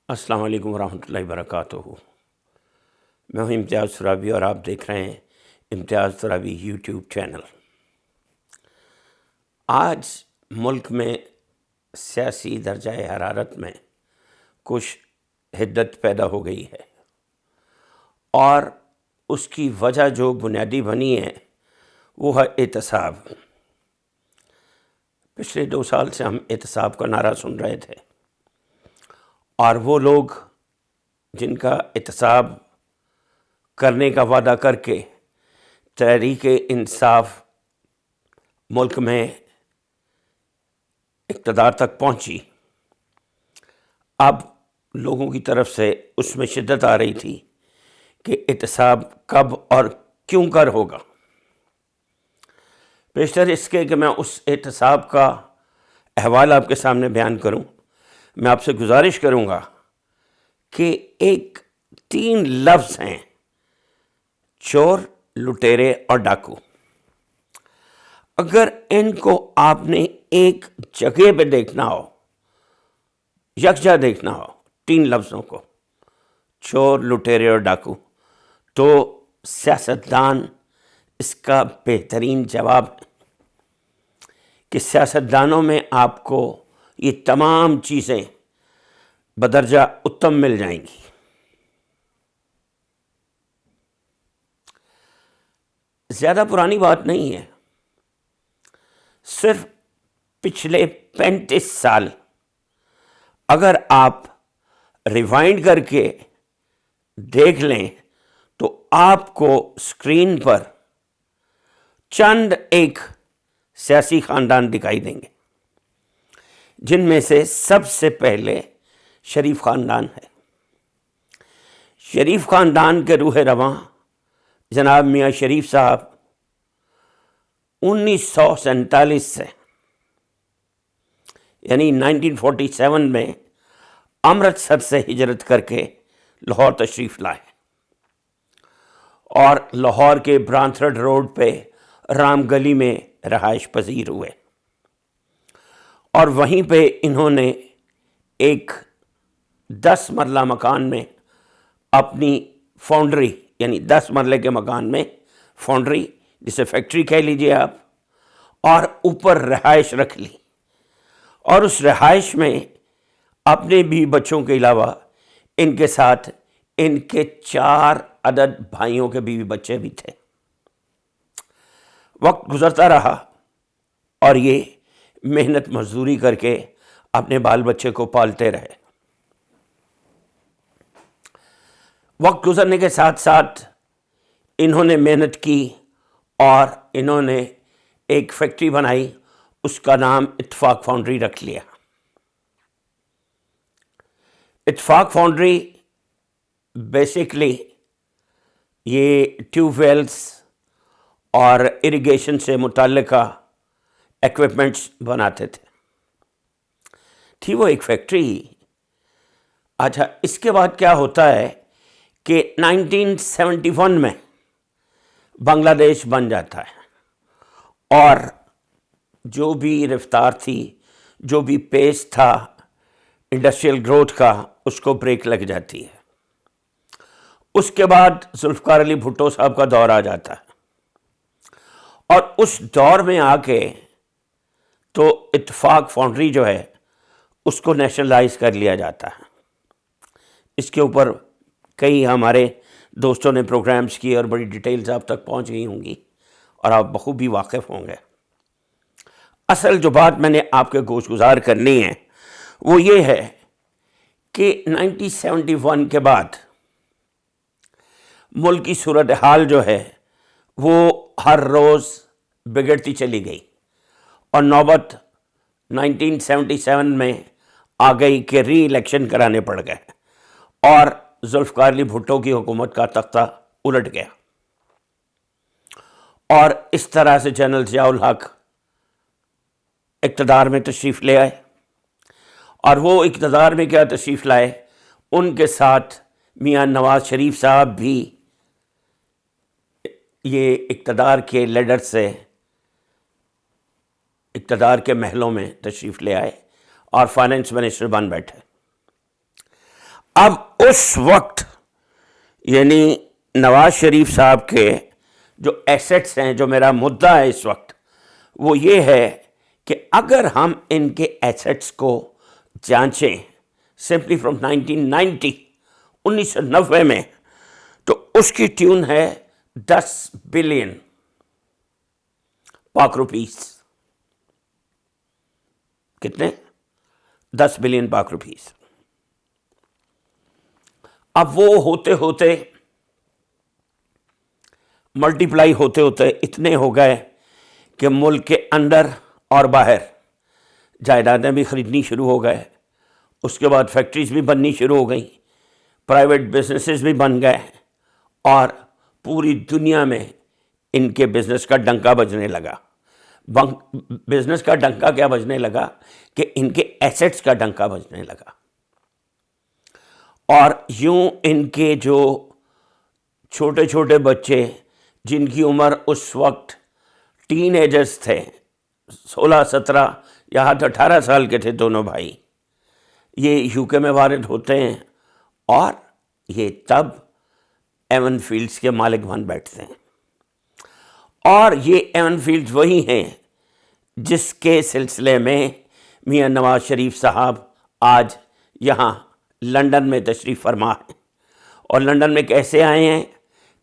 السلام علیکم ورحمۃ اللہ وبرکاتہ۔ میں ہوں امتیاز سرابی اور آپ دیکھ رہے ہیں امتیاز سرابی یوٹیوب چینل۔ آج ملک میں سیاسی درجہ حرارت میں کچھ حدت پیدا ہو گئی ہے، اور اس کی وجہ جو بنیادی بنی ہے وہ ہے احتساب۔ پچھلے 2 سال سے ہم احتساب کا نعرہ سن رہے تھے، اور وہ لوگ جن کا احتساب کرنے کا وعدہ کر کے تحریک انصاف ملک میں اقتدار تک پہنچی، اب لوگوں کی طرف سے اس میں شدت آ رہی تھی کہ احتساب کب اور کیوں کر ہوگا۔ بیشتر اس کے کہ میں اس احتساب کا احوال آپ کے سامنے بیان کروں، میں آپ سے گزارش کروں گا کہ 3 لفظ ہیں: چور، لٹیرے اور ڈاکو۔ اگر ان کو آپ نے ایک جگہ پہ دیکھنا ہو، یکجا دیکھنا ہو، 3 لفظوں کو، چور، لٹیرے اور ڈاکو، تو سیاستدان اس کا بہترین جواب ہے کہ سیاستدانوں میں آپ کو یہ تمام چیزیں بدرجہ اتم مل جائیں گی۔ زیادہ پرانی بات نہیں ہے، صرف پچھلے 35 سال اگر آپ ریوائنڈ کر کے دیکھ لیں تو آپ کو اسکرین پر چند ایک سیاسی خاندان دکھائی دیں گے، جن میں سے سب سے پہلے شریف خاندان ہے۔ شریف خاندان کے روح رواں جناب میاں شریف صاحب 1947 سے یعنی 1947 میں امرتسر سے ہجرت کر کے لاہور تشریف لائے، اور لاہور کے برانتھرڈ روڈ پہ رام گلی میں رہائش پذیر ہوئے، اور وہیں پہ انہوں نے ایک 10 مرلہ مکان میں اپنی فاؤنڈری، یعنی 10 مرلے کے مکان میں فاؤنڈری، جسے فیکٹری کہہ لیجئے آپ، اور اوپر رہائش رکھ لی، اور اس رہائش میں اپنے بھی بچوں کے علاوہ ان کے ساتھ ان کے 4 عدد بھائیوں کے بیوی بچے بھی تھے۔ وقت گزرتا رہا اور یہ محنت مزدوری کر کے اپنے بال بچے کو پالتے رہے۔ وقت گزرنے کے ساتھ ساتھ انہوں نے محنت کی اور انہوں نے ایک فیکٹری بنائی، اس کا نام اتفاق فاؤنڈری رکھ لیا۔ اتفاق فاؤنڈری بیسکلی یہ ٹیوب ویلز اور اریگیشن سے متعلقہ ایکوپمنٹس بناتے تھے، تھی وہ ایک فیکٹری۔ اچھا، اس کے بعد کیا ہوتا ہے کہ 1971 میں بنگلہ دیش بن جاتا ہے، اور جو بھی رفتار تھی، جو بھی پیس تھا انڈسٹریل گروتھ کا، اس کو بریک لگ جاتی ہے۔ اس کے بعد ذوالفقار علی بھٹو صاحب کا دور آ جاتا ہے، اور اس دور میں آ کے تو اتفاق فاؤنڈری جو ہے اس کو نیشنلائز کر لیا جاتا ہے۔ اس کے اوپر کئی ہمارے دوستوں نے پروگرامز کیے اور بڑی ڈیٹیلز آپ تک پہنچ گئی ہوں گی، اور آپ بخوبی واقف ہوں گے۔ اصل جو بات میں نے آپ کے گوش گزار کرنی ہے وہ یہ ہے کہ 1971 کے بعد ملک کی صورتحال جو ہے وہ ہر روز بگڑتی چلی گئی، اور نوبت 1977 میں آ گئی کہ ری الیکشن کرانے پڑ گئے، اور ذوالفقار علی بھٹو کی حکومت کا تختہ الٹ گیا، اور اس طرح سے جنرل ضیاء الحق اقتدار میں تشریف لے آئے۔ اور وہ اقتدار میں کیا تشریف لائے، ان کے ساتھ میاں نواز شریف صاحب بھی یہ اقتدار کے لیڈر سے اقتدار کے محلوں میں تشریف لے آئے اور فائنانس منسٹر بن بیٹھے۔ اب اس وقت یعنی نواز شریف صاحب کے جو ایسٹس ہیں، جو میرا مدعا ہے اس وقت، وہ یہ ہے کہ اگر ہم ان کے ایسٹس کو جانچیں سمپلی فرام 1990 میں، تو اس کی ٹیون ہے 10 بلین پاک روپیز. کتنے؟ 10 بلین پاک روپیز. اب وہ ہوتے ہوتے ملٹیپلائی ہوتے ہوتے اتنے ہو گئے کہ ملک کے اندر اور باہر جائیدادیں بھی خریدنی شروع ہو گئے. اس کے بعد فیکٹریز بھی بننی شروع ہو گئیں، پرائیویٹ بزنسز بھی بن گئے، اور پوری دنیا میں ان کے بزنس کا ڈنکا بجنے لگا. بزنس کا ڈنکا کیا بجنے لگا کہ ان کے ایسٹس کا ڈنکا بجنے لگا. اور یوں ان کے جو چھوٹے چھوٹے بچے جن کی عمر اس وقت ٹین ایجرز تھے، 16، 17 یا 18 سال کے تھے دونوں بھائی، یہ یو کے میں وارد ہوتے ہیں اور یہ تب ایون فیلڈز کے مالک بن بیٹھتے ہیں. اور یہ ایون فیلڈز وہی ہیں جس کے سلسلے میں میاں نواز شریف صاحب آج یہاں لنڈن میں تشریف فرما ہیں. اور لنڈن میں کیسے آئے ہیں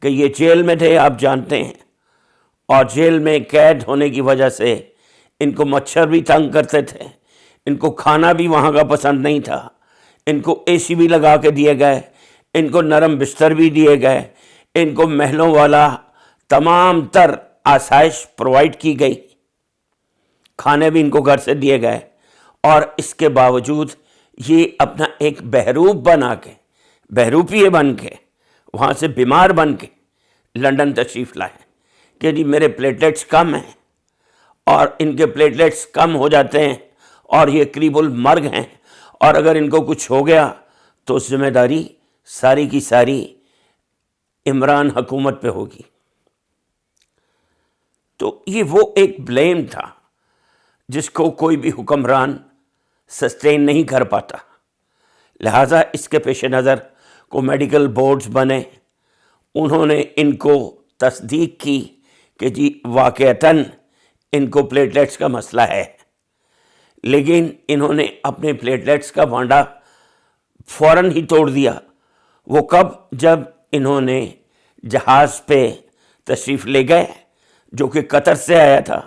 کہ یہ جیل میں تھے، آپ جانتے ہیں، اور جیل میں قید ہونے کی وجہ سے ان کو مچھر بھی تنگ کرتے تھے، ان کو کھانا بھی وہاں کا پسند نہیں تھا، ان کو اے سی بھی لگا کے دیے گئے، ان کو نرم بستر بھی دیے گئے، ان کو محلوں والا تمام تر آسائش پرووائڈ کی گئی، کھانے بھی ان کو گھر سے دیے گئے. اور اس کے باوجود یہ اپنا ایک بہروپ بنا کے، بہروپیے بن کے، وہاں سے بیمار بن کے لنڈن تشریف لائے کہ جی میرے پلیٹلیٹس کم ہیں، اور ان کے پلیٹلیٹس کم ہو جاتے ہیں اور یہ قریب المرگ ہیں، اور اگر ان کو کچھ ہو گیا تو ذمہ داری ساری کی ساری عمران حکومت پہ ہوگی. تو یہ وہ ایک بلیم تھا جس کو کوئی بھی حکمران سسٹین نہیں کر پاتا. لہٰذا اس کے پیش نظر کو میڈیکل بورڈز بنے، انہوں نے ان کو تصدیق کی کہ جی واقعتاً ان کو پلیٹلیٹس کا مسئلہ ہے. لیکن انہوں نے اپنے پلیٹلیٹس کا بانڈا فوراً ہی توڑ دیا. وہ کب؟ جب انہوں نے جہاز پہ تشریف لے گئے جو کہ قطر سے آیا تھا.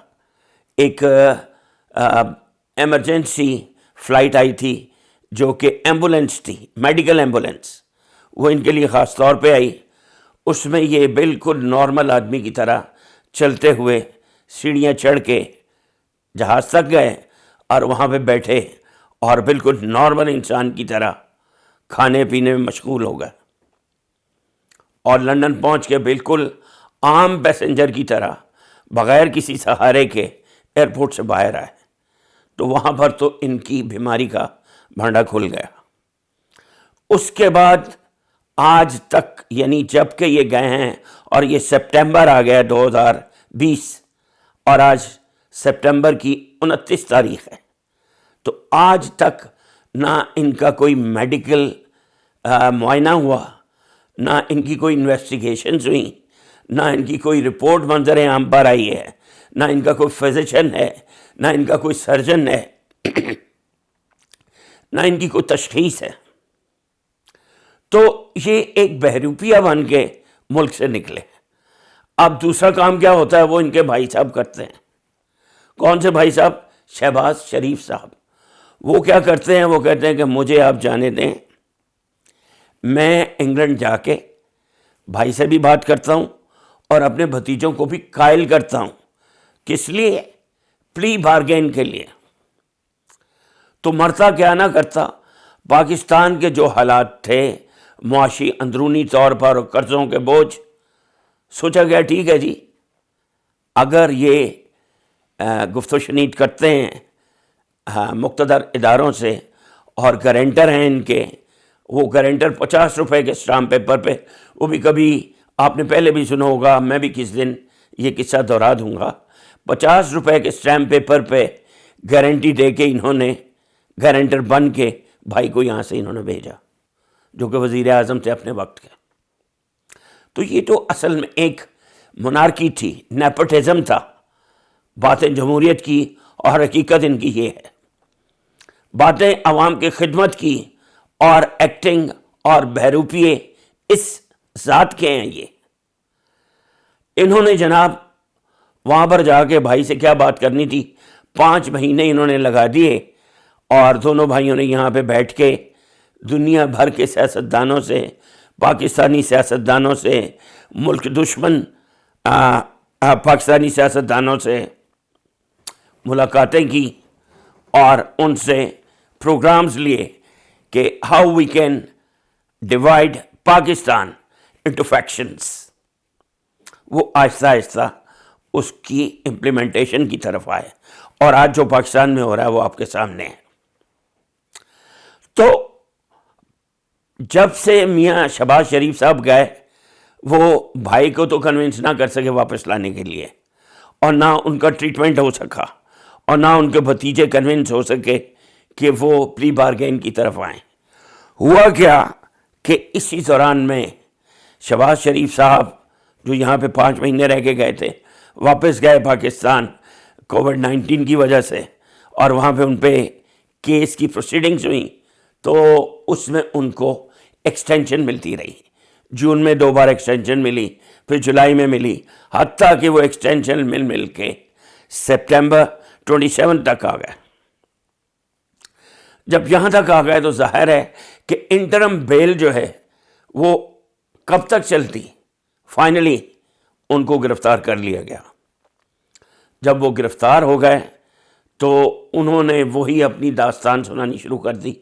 ایک ایمرجنسی فلائٹ آئی تھی جو کہ ایمبولینس تھی، میڈیکل ایمبولینس، وہ ان کے لیے خاص طور پہ آئی. اس میں یہ بالکل نارمل آدمی کی طرح چلتے ہوئے سیڑھیاں چڑھ کے جہاز تک گئے اور وہاں پہ بیٹھے اور بالکل نارمل انسان کی طرح کھانے پینے میں مشغول ہو گئے، اور لنڈن پہنچ کے بالکل عام پیسنجر کی طرح بغیر کسی سہارے کے ایئرپورٹ سے باہر آئے. تو وہاں پر تو ان کی بیماری کا بھانڈا کھل گیا. اس کے بعد آج تک، یعنی جب کہ یہ گئے ہیں اور یہ سپٹمبر آ گیا 2020، اور آج سپٹمبر کی 29 تاریخ ہے، تو آج تک نہ ان کا کوئی میڈیکل معائنہ ہوا، نہ ان کی کوئی انویسٹیگیشنز ہوئیں، نہ ان کی کوئی رپورٹ منظر عام پر آئی ہے، نہ ان کا کوئی فزیشین ہے، نہ ان کا کوئی سرجن ہے، نہ ان کی کوئی تشخیص ہے. تو یہ ایک بہروپیہ بن کے ملک سے نکلے. اب دوسرا کام کیا ہوتا ہے وہ ان کے بھائی صاحب کرتے ہیں. کون سے بھائی صاحب؟ شہباز شریف صاحب. وہ کیا کرتے ہیں؟ وہ کہتے ہیں کہ مجھے آپ جانے دیں، میں انگلینڈ جا کے بھائی سے بھی بات کرتا ہوں اور اپنے بھتیجوں کو بھی قائل کرتا ہوں. کس لیے؟ پلی بارگین کے لیے. تو مرتا کیا نہ کرتا، پاکستان کے جو حالات تھے معاشی اندرونی طور پر اور قرضوں کے بوجھ، سوچا گیا ٹھیک ہے جی، اگر یہ گفت و شنید کرتے ہیں مقتدر اداروں سے اور گارنٹر ہیں ان کے، وہ گارنٹر 50 روپے کے اسٹامپ پیپر پہ، وہ بھی کبھی آپ نے پہلے بھی سنا ہوگا، میں بھی کس دن یہ قصہ دہرا دوں گا، 50 روپے کے اسٹامپ پیپر پہ گارنٹی دے کے انہوں نے گارنٹر بن کے بھائی کو یہاں سے انہوں نے بھیجا. جو کہ وزیر اعظم تھے اپنے وقت کے. تو یہ تو اصل میں ایک monarchy تھی, نیپوٹزم تھا. باتیں جمہوریت کی اور حقیقت ان کی یہ ہے. باتیں عوام کی خدمت کی اور ایکٹنگ اور بہروپیے اس ذات کے ہیں. یہ انہوں نے جناب وہاں پر جا کے بھائی سے کیا بات کرنی تھی, 5 مہینے انہوں نے لگا دیے اور دونوں بھائیوں نے یہاں پہ بیٹھ کے دنیا بھر کے سیاستدانوں سے, پاکستانی سیاستدانوں سے, ملک دشمن پاکستانی سیاستدانوں سے ملاقاتیں کی اور ان سے پروگرامز لیے کہ how we can divide Pakistan into factions. وہ آہستہ آہستہ اس کی امپلیمنٹیشن کی طرف آئے اور آج جو پاکستان میں ہو رہا ہے وہ آپ کے سامنے ہے. تو جب سے میاں شہباز شریف صاحب گئے, وہ بھائی کو تو کنونس نہ کر سکے واپس لانے کے لیے, اور نہ ان کا ٹریٹمنٹ ہو سکا, اور نہ ان کے بھتیجے کنونس ہو سکے کہ وہ پری بارگین کی طرف آئیں. ہوا کیا کہ اسی دوران میں شہباز شریف صاحب جو یہاں پہ 5 مہینے رہ کے گئے تھے واپس گئے پاکستان کووڈ-19 کی وجہ سے, اور وہاں پہ ان پہ کیس کی پروسیڈنگز ہوئیں. تو اس میں ان کو ایکسٹینشن ملتی رہی. جون میں 2 بار ایکسٹینشن ملی, پھر جولائی میں ملی, حتیٰ کہ وہ ایکسٹینشن مل کے سپٹمبر 27 تک آ گئے. جب یہاں تک آ گئے تو ظاہر ہے کہ انٹرم بیل جو ہے وہ کب تک چلتی. فائنلی ان کو گرفتار کر لیا گیا. جب وہ گرفتار ہو گئے تو انہوں نے وہی اپنی داستان سنانی شروع کر دی.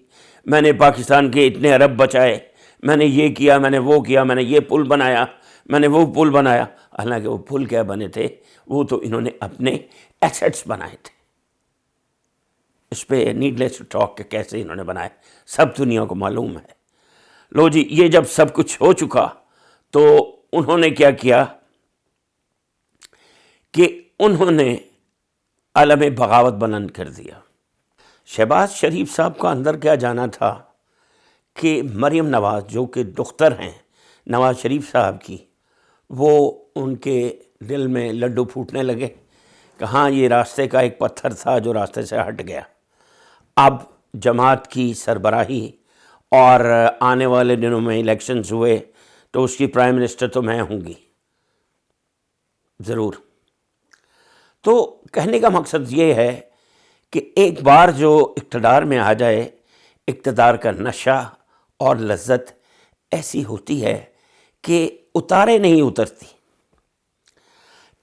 میں نے پاکستان کے اتنے ارب بچائے, میں نے یہ کیا, میں نے وہ کیا, میں نے یہ پل بنایا, میں نے وہ پل بنایا. حالانکہ وہ پل کیا بنے تھے, وہ تو انہوں نے اپنے ایسٹس بنائے تھے. اس پہ نیڈلیس ٹو ٹاک کہ کیسے انہوں نے بنائے, سب دنیا کو معلوم ہے. لو جی, یہ جب سب کچھ ہو چکا تو انہوں نے کیا کیا کہ انہوں نے علم بغاوت بلند کر دیا. شہباز شریف صاحب کا اندر کیا جانا تھا کہ مریم نواز جو کہ دختر ہیں نواز شریف صاحب کی, وہ ان کے دل میں لڈو پھوٹنے لگے کہ ہاں یہ راستے کا ایک پتھر تھا جو راستے سے ہٹ گیا. اب جماعت کی سربراہی اور آنے والے دنوں میں الیکشنز ہوئے تو اس کی پرائم منسٹر تو میں ہوں گی ضرور. تو کہنے کا مقصد یہ ہے کہ ایک بار جو اقتدار میں آ جائے, اقتدار کا نشہ اور لذت ایسی ہوتی ہے کہ اتارے نہیں اترتی.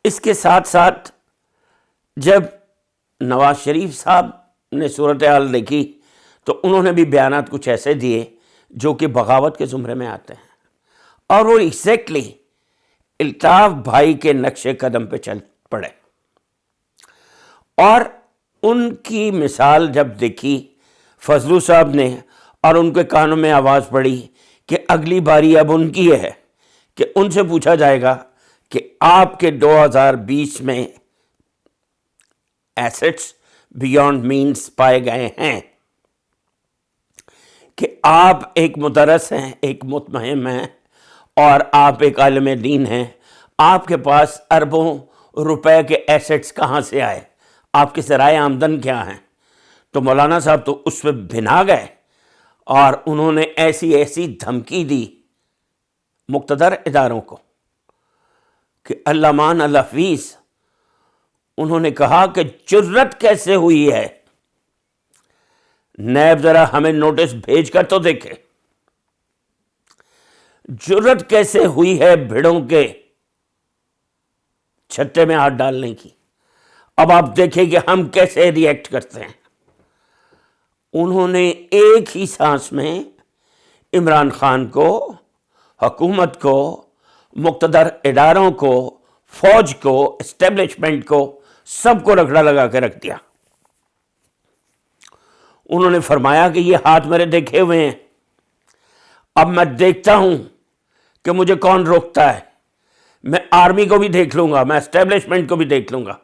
اس کے ساتھ ساتھ جب نواز شریف صاحب نے صورتحال دیکھی تو انہوں نے بھی بیانات کچھ ایسے دیے جو کہ بغاوت کے زمرے میں آتے ہیں, اور وہ ایگزیکٹلی الطاف بھائی کے نقش قدم پہ چل پڑے. اور ان کی مثال جب دیکھی فضلو صاحب نے اور ان کے کانوں میں آواز پڑی کہ اگلی باری اب ان کی ہے کہ ان سے پوچھا جائے گا کہ آپ کے 2020 میں ایسٹس بیونڈ مینز پائے گئے ہیں, کہ آپ ایک مدرس ہیں, ایک متمم ہیں, اور آپ ایک عالم دین ہیں, آپ کے پاس اربوں روپے کے ایسٹس کہاں سے آئے, آپ کے ذرائع آمدن کیا ہیں. تو مولانا صاحب تو اس پہ بھنا گئے اور انہوں نے ایسی دھمکی دی مقتدر اداروں کو کہ اللہ مان اللہ فیس. انہوں نے کہا کہ جرت کیسے ہوئی ہے, نیب ذرا ہمیں نوٹس بھیج کر تو دیکھے, جرت کیسے ہوئی ہے بھیڑوں کے چھتے میں ہاتھ ڈالنے کی. اب آپ دیکھیں کہ ہم کیسے ری ایکٹ کرتے ہیں. انہوں نے ایک ہی سانس میں عمران خان کو, حکومت کو, مقتدر اداروں کو, فوج کو, اسٹیبلشمنٹ کو, سب کو رگڑا لگا کے رکھ دیا. انہوں نے فرمایا کہ یہ ہاتھ میرے دیکھے ہوئے ہیں, اب میں دیکھتا ہوں کہ مجھے کون روکتا ہے. میں آرمی کو بھی دیکھ لوں گا, میں اسٹیبلشمنٹ کو بھی دیکھ لوں گا,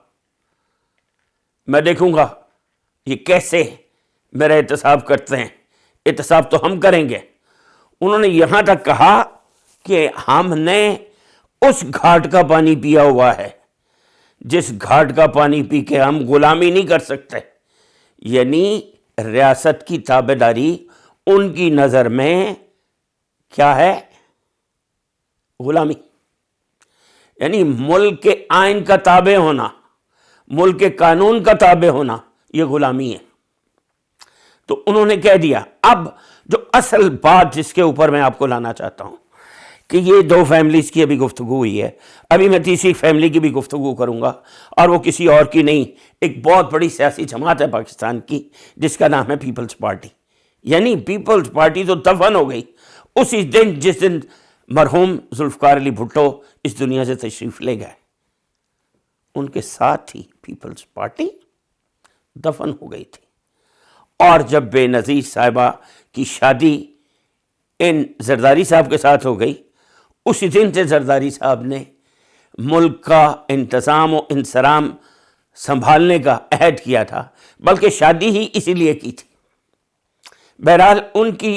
میں دیکھوں گا یہ کیسے میرا احتساب کرتے ہیں. احتساب تو ہم کریں گے. انہوں نے یہاں تک کہا کہ ہم نے اس گھاٹ کا پانی پیا ہوا ہے جس گھاٹ کا پانی پی کے ہم غلامی نہیں کر سکتے. یعنی ریاست کی تابع داری ان کی نظر میں کیا ہے؟ غلامی. یعنی ملک کے آئین کا تابع ہونا، ملک کے قانون کا تابع ہونا، یہ غلامی ہے. تو انہوں نے کہہ دیا. اب جو اصل بات جس کے اوپر میں آپ کو لانا چاہتا ہوں کہ یہ دو فیملیز کی ابھی گفتگو ہوئی ہے، ابھی میں تیسری فیملی کی بھی گفتگو کروں گا، اور وہ کسی اور کی نہیں، ایک بہت بڑی سیاسی جماعت ہے پاکستان کی جس کا نام ہے پیپلز پارٹی. یعنی پیپلز پارٹی تو دفن ہو گئی اسی دن جس دن مرحوم ذوالفقار علی بھٹو اس دنیا سے تشریف لے گئے. ان کے ساتھ ہی پیپلز پارٹی دفن ہو گئی تھی. اور جب بے نظیر صاحبہ کی شادی ان زرداری صاحب کے ساتھ ہو گئی، اسی دن سے زرداری صاحب نے ملک کا انتظام و انصرام سنبھالنے کا عہد کیا تھا، بلکہ شادی ہی اسی لیے کی تھی. بہرحال ان کی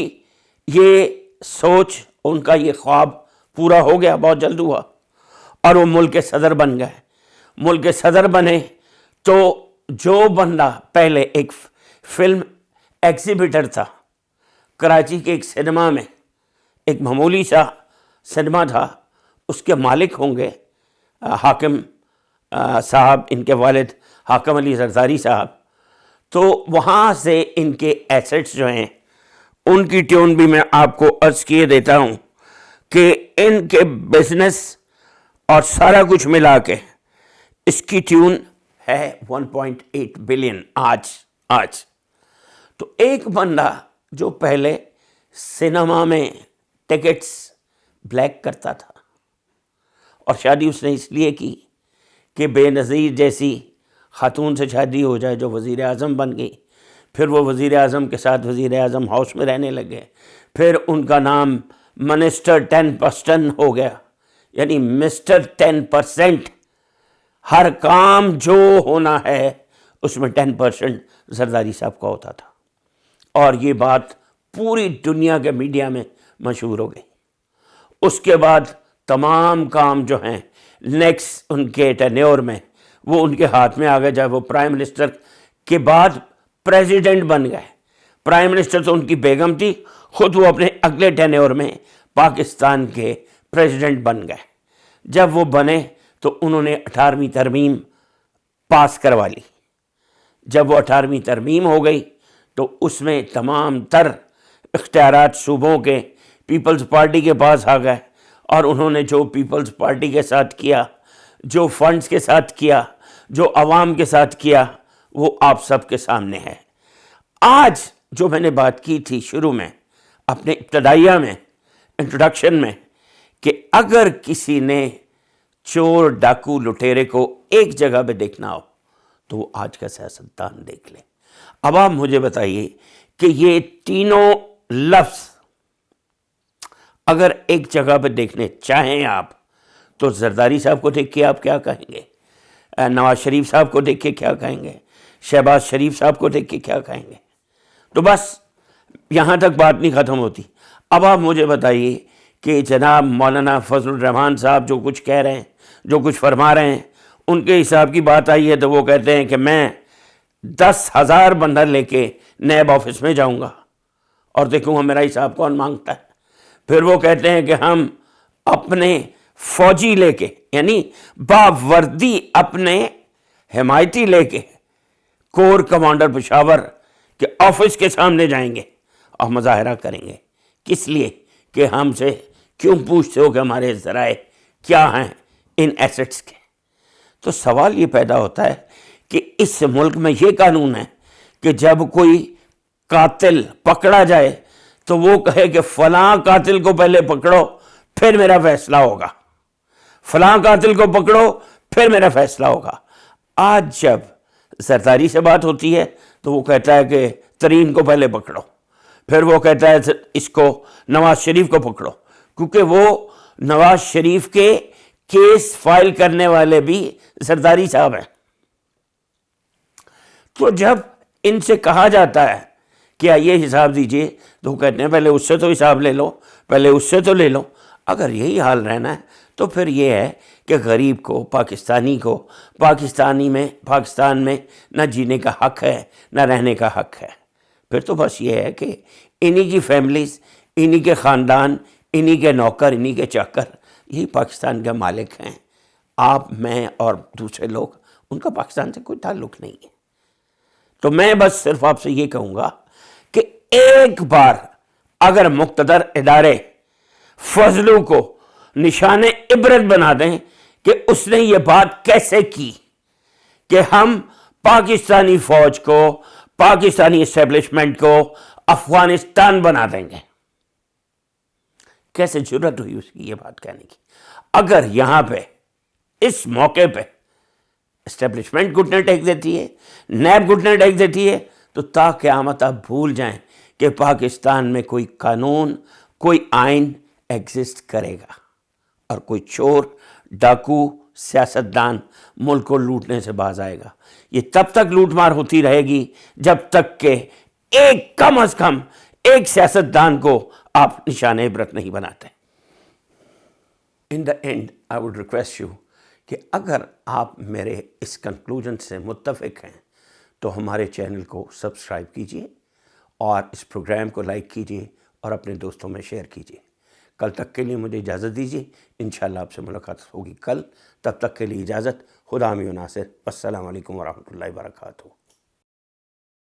یہ سوچ، ان کا یہ خواب پورا ہو گیا، بہت جلد ہوا، اور وہ ملک کے صدر بن گئے. ملک کے صدر بنے تو جو بندہ پہلے ایک فلم ایگزیبیٹر تھا کراچی کے ایک سینما میں، ایک معمولی سا سینما تھا، اس کے مالک ہوں گے حاکم صاحب، ان کے والد حاکم علی زرداری صاحب. تو وہاں سے ان کے ایسٹس جو ہیں ان کی ٹیون بھی میں آپ کو عرض کیے دیتا ہوں کہ ان کے بزنس اور سارا کچھ ملا کے اس کی ٹیون ہے 1.8 بلین آج. تو ایک بندہ جو پہلے سینما میں ٹکٹس بلیک کرتا تھا، اور شادی اس نے اس لیے کی کہ بے نظیر جیسی خاتون سے شادی ہو جائے جو وزیر اعظم بن گئی. پھر وہ وزیر اعظم کے ساتھ وزیر اعظم ہاؤس میں رہنے لگے. پھر ان کا نام منسٹر 10% ہو گیا، یعنی مسٹر 10%. ہر کام جو ہونا ہے اس میں 10% زرداری صاحب کا ہوتا تھا. اور یہ بات پوری دنیا کے میڈیا میں مشہور ہو گئی. اس کے بعد تمام کام جو ہیں نیکسٹ ان کے ٹینیور میں وہ ان کے ہاتھ میں آ گئے، چاہے وہ پرائم منسٹر کے بعد پریزیڈنٹ بن گئے. پرائم منسٹر تو ان کی بیگم تھی، خود وہ اپنے اگلے ٹینیور میں پاکستان کے پریزیڈنٹ بن گئے. جب وہ بنے تو انہوں نے 18ویں ترمیم پاس کروا لی. جب وہ 18ویں ترمیم ہو گئی تو اس میں تمام تر اختیارات صوبوں کے پیپلز پارٹی کے پاس آ گئے، اور انہوں نے جو پیپلز پارٹی کے ساتھ کیا، جو فنڈز کے ساتھ کیا، جو عوام کے ساتھ کیا، وہ آپ سب کے سامنے ہے. آج جو میں نے بات کی تھی شروع میں اپنے ابتدائیہ میں انٹروڈکشن میں کہ اگر کسی نے چور ڈاکو لٹیرے کو ایک جگہ پہ دیکھنا ہو تو وہ آج کا سیاستدان دیکھ لے. اب آپ مجھے بتائیے کہ یہ تینوں لفظ اگر ایک جگہ پہ دیکھنے چاہیں آپ تو زرداری صاحب کو دیکھ کے آپ کیا کہیں گے؟ نواز شریف صاحب کو دیکھ کے کیا کہیں گے؟ شہباز شریف صاحب کو دیکھ کے کیا کہیں گے؟ تو بس یہاں تک بات نہیں ختم ہوتی. اب آپ مجھے بتائیے کہ جناب مولانا فضل الرحمان صاحب جو کچھ کہہ رہے ہیں، جو کچھ فرما رہے ہیں، ان کے حساب کی بات آئی ہے تو وہ کہتے ہیں کہ میں 10,000 بندر لے کے نیب آفس میں جاؤں گا اور دیکھوں گا میرا حساب کون مانگتا ہے. پھر وہ کہتے ہیں کہ ہم اپنے فوجی لے کے، یعنی باوردی اپنے حمایتی لے کے کور کمانڈر پشاور کے آفس کے سامنے جائیں گے اور مظاہرہ کریں گے. کس لیے؟ کہ ہم سے کیوں پوچھتے ہو کہ ہمارے ذرائع کیا ہیں ان ایسٹس کے. تو سوال یہ پیدا ہوتا ہے کہ اس ملک میں یہ قانون ہے کہ جب کوئی قاتل پکڑا جائے تو وہ کہے کہ فلاں قاتل کو پہلے پکڑو پھر میرا فیصلہ ہوگا، فلاں قاتل کو پکڑو پھر میرا فیصلہ ہوگا. آج جب زرداری سے بات ہوتی ہے تو وہ کہتا ہے کہ ترین کو پہلے پکڑو، پھر وہ کہتا ہے اس کو نواز شریف کو پکڑو، کیونکہ وہ نواز شریف کے کیس فائل کرنے والے بھی زرداری صاحب ہیں. تو جب ان سے کہا جاتا ہے کہ یہ حساب دیجئے تو وہ کہتے ہیں پہلے اس سے تو حساب لے لو، پہلے اس سے تو لے لو. اگر یہی حال رہنا ہے تو پھر یہ ہے کہ غریب کو، پاکستانی کو پاکستان میں نہ جینے کا حق ہے نہ رہنے کا حق ہے. پھر تو بس یہ ہے کہ انہی کی فیملیز، انہی کے خاندان، انہی کے نوکر، انہی کے چاکر یہی پاکستان کے مالک ہیں. آپ، میں اور دوسرے لوگ، ان کا پاکستان سے کوئی تعلق نہیں ہے. تو میں بس صرف آپ سے یہ کہوں گا کہ ایک بار اگر مقتدر ادارے فضلو کو نشان عبرت بنا دیں کہ اس نے یہ بات کیسے کی کہ ہم پاکستانی فوج کو، پاکستانی اسٹیبلشمنٹ کو افغانستان بنا دیں گے. کیسے جرت ہوئی اس کی یہ بات کہنے کی؟ اگر یہاں پہ اس موقع پہ اسٹیبلشمنٹ گھٹنے ٹیک دیتی ہے، نیب گھٹنے ٹیک دیتی ہے، تو تا قیامت آپ بھول جائیں کہ پاکستان میں کوئی قانون، کوئی آئین ایگزسٹ کرے گا، اور کوئی چور، ڈاکو، سیاستدان ملک کو لوٹنے سے باز آئے گا. یہ تب تک لوٹ مار ہوتی رہے گی جب تک کہ ایک، کم از کم ایک سیاستدان کو آپ نشان عبرت نہیں بناتے. In the end I would request you کہ اگر آپ میرے اس کنکلوژن سے متفق ہیں تو ہمارے چینل کو سبسکرائب کیجئے اور اس پروگرام کو لائک کیجئے اور اپنے دوستوں میں شیئر کیجئے. کل تک کے لیے مجھے اجازت دیجیے. انشاءاللہ آپ سے ملاقات ہوگی کل. تب تک کے لیے اجازت. خدا حافظ و ناصر. السلام علیکم ورحمۃ اللہ وبرکاتہ.